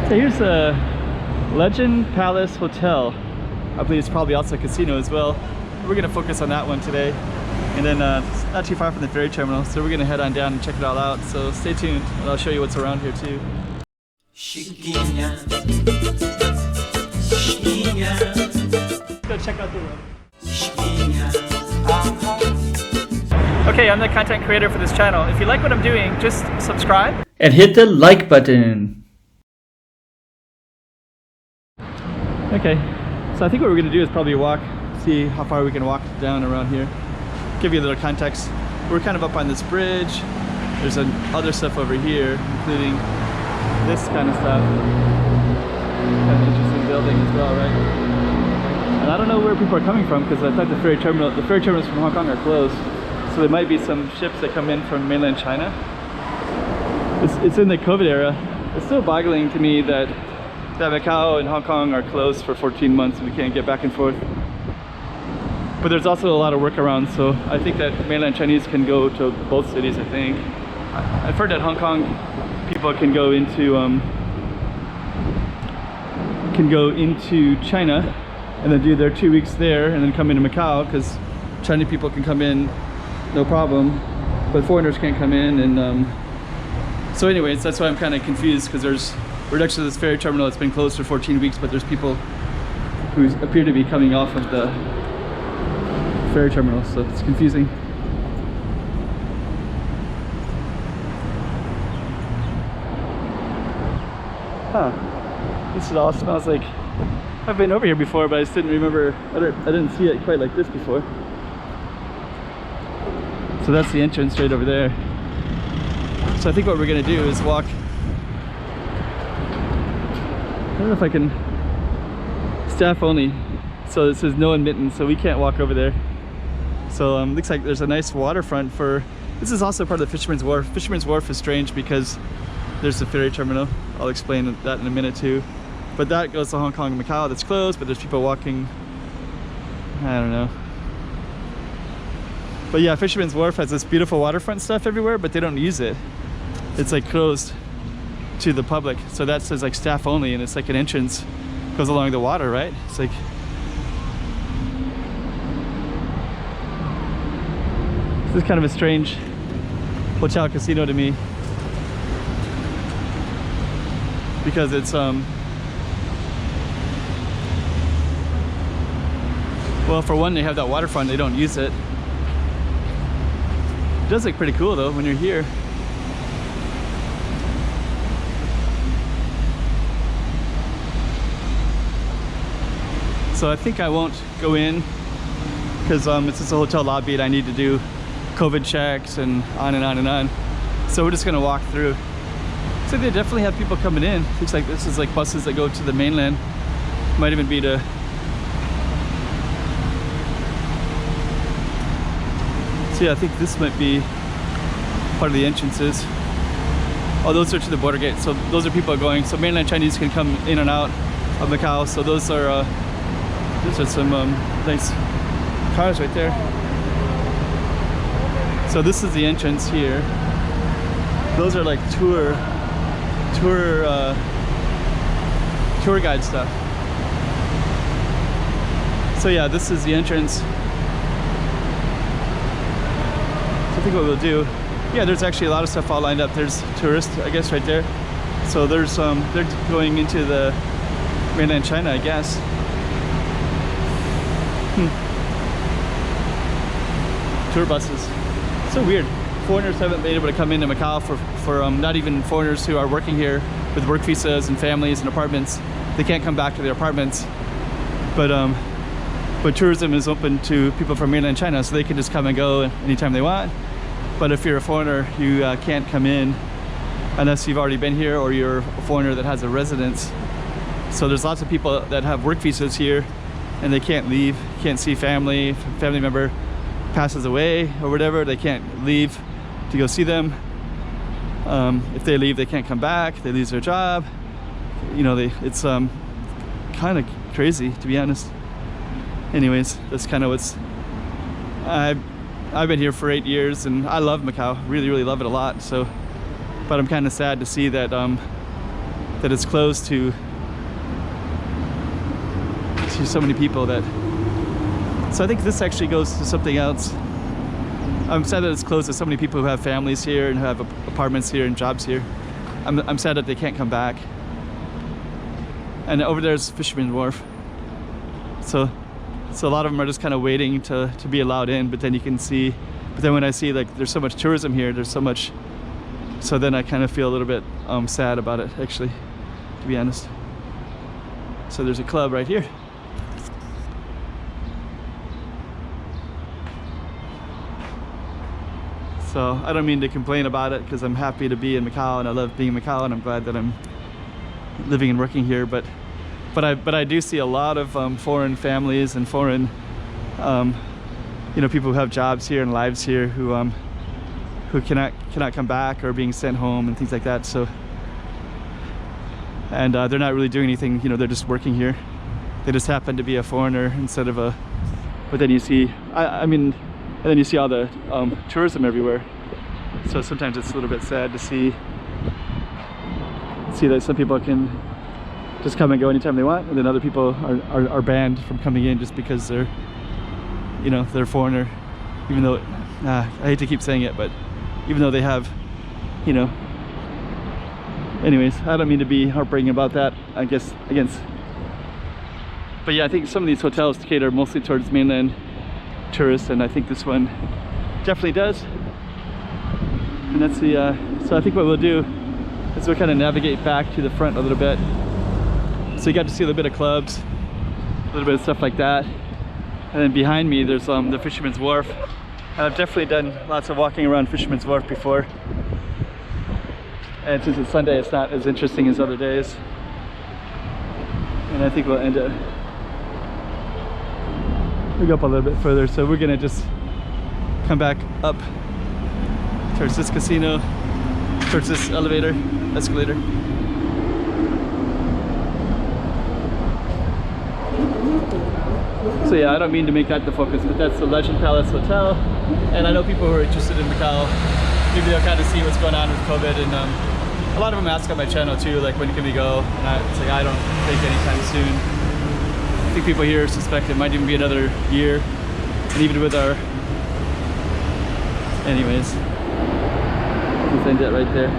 Okay, here's a Legend Palace Hotel. I believe it's probably also a casino as well. We're gonna focus on that one today. And then it's not too far from the ferry terminal, so we're gonna head on down and check it all out. So stay tuned, and I'll show you what's around here too. Go check out the room. Okay, I'm the content creator for this channel. If you like what I'm doing, just subscribe and hit the like button. Okay, so I think what we're gonna do is probably walk, see how far we can walk down around here. Give you a little context. We're kind of up on this bridge. There's other stuff over here, including this kind of stuff. Kind of interesting building as well, right? And I don't know where people are coming from because I thought the ferry terminals from Hong Kong are closed. So there might be some ships that come in from mainland China. It's in the COVID era. It's still boggling to me that Macau and Hong Kong are closed for 14 months and we can't get back and forth. But there's also a lot of workarounds, so I think that mainland Chinese can go to both cities, I think. I've heard that Hong Kong people can go into China and then do their 2 weeks there and then come into Macau, because Chinese people can come in no problem, but foreigners can't come in. And so anyways, that's why I'm kind of confused, because we're next to this ferry terminal that's been closed for 14 weeks, but there's people who appear to be coming off of the ferry terminal, so it's confusing. Huh. This all smells like, I've been over here before, but I just didn't remember, I didn't see it quite like this before. So that's the entrance right over there. So I think what we're gonna do is walk. I don't know if I can, staff only. So this is no admittance, so we can't walk over there. So looks like there's a nice waterfront for, this is also part of the Fisherman's Wharf. Fisherman's Wharf is strange because there's the ferry terminal. I'll explain that in a minute too. But that goes to Hong Kong and Macau, that's closed, but there's people walking, I don't know. But yeah, Fisherman's Wharf has this beautiful waterfront stuff everywhere, but they don't use it. It's like closed to the public. So that says like staff only, and it's like an entrance, goes along the water, right? It's like, this is kind of a strange hotel casino to me, because it's well, for one, they have that waterfront, they don't use it. It does look pretty cool though when you're here. So I think I won't go in because it's just a hotel lobby and I need to do COVID checks and on and on and on. So we're just gonna walk through. So they definitely have people coming in. Looks like this is like buses that go to the mainland. Might even be to, so yeah, I think this might be part of the entrances. Oh, those are to the border gate. So those are people going, so mainland Chinese can come in and out of Macau. So those are some nice cars right there. So this is the entrance here. Those are like tour guide stuff. So yeah, this is the entrance. I think what we'll do, yeah, there's actually a lot of stuff all lined up. There's tourists, I guess, right there. So there's they're going into the mainland China, I guess. Tour buses. So weird. Foreigners haven't been able to come into Macau for not even foreigners who are working here with work visas and families and apartments. They can't come back to their apartments. But tourism is open to people from mainland China, so they can just come and go anytime they want. But if you're a foreigner, you can't come in unless you've already been here or you're a foreigner that has a residence. So there's lots of people that have work visas here and they can't leave, can't see family. If a family member passes away or whatever, they can't leave to go see them. If they leave, they can't come back, they lose their job. You know, it's kind of crazy, to be honest. Anyways, that's kind of what's, I've been here for 8 years and I love Macau, really love it a lot. So, but I'm kind of sad to see that that it's closed to so many people that. So I think this actually goes to something else. I'm sad that it's closed to so many people who have families here and who have apartments here and jobs here. I'm sad that they can't come back. And over there's Fisherman's Wharf. So a lot of them are just kind of waiting to be allowed in, but then you can see, but then when I see like there's so much tourism here, there's so much, so then I kind of feel a little bit sad about it actually, to be honest. So there's a club right here. So I don't mean to complain about it because I'm happy to be in Macau and I love being in Macau and I'm glad that I'm living and working here, but I do see a lot of foreign families and foreign you know, people who have jobs here and lives here who cannot come back or being sent home and things like that. So and they're not really doing anything, you know, they're just working here. They just happen to be a foreigner instead of a, but then you see I mean, and then you see all the tourism everywhere. So sometimes it's a little bit sad to see that some people can just come and go anytime they want, and then other people are banned from coming in just because they're, you know, they're a foreigner. Even though, I hate to keep saying it, but even though they have, you know. Anyways, I don't mean to be heartbreaking about that, I guess, against. But yeah, I think some of these hotels cater mostly towards mainland tourists, and I think this one definitely does. And that's the so I think what we'll do is we'll kind of navigate back to the front a little bit, so you got to see a little bit of clubs, a little bit of stuff like that. And then behind me there's the Fisherman's Wharf, and I've definitely done lots of walking around Fisherman's Wharf before, and since it's Sunday it's not as interesting as other days, and I think we'll end up go up a little bit further. So we're gonna just come back up towards this casino, towards this escalator. So yeah, I don't mean to make that the focus, but that's the Legend Palace Hotel. And I know people who are interested in Macau, maybe they'll kind of see what's going on with COVID, and a lot of them ask on my channel too, like when can we go? And it's like, I don't think anytime soon. I think people here suspect it might even be another year, and even with our, anyways, let's end it right there.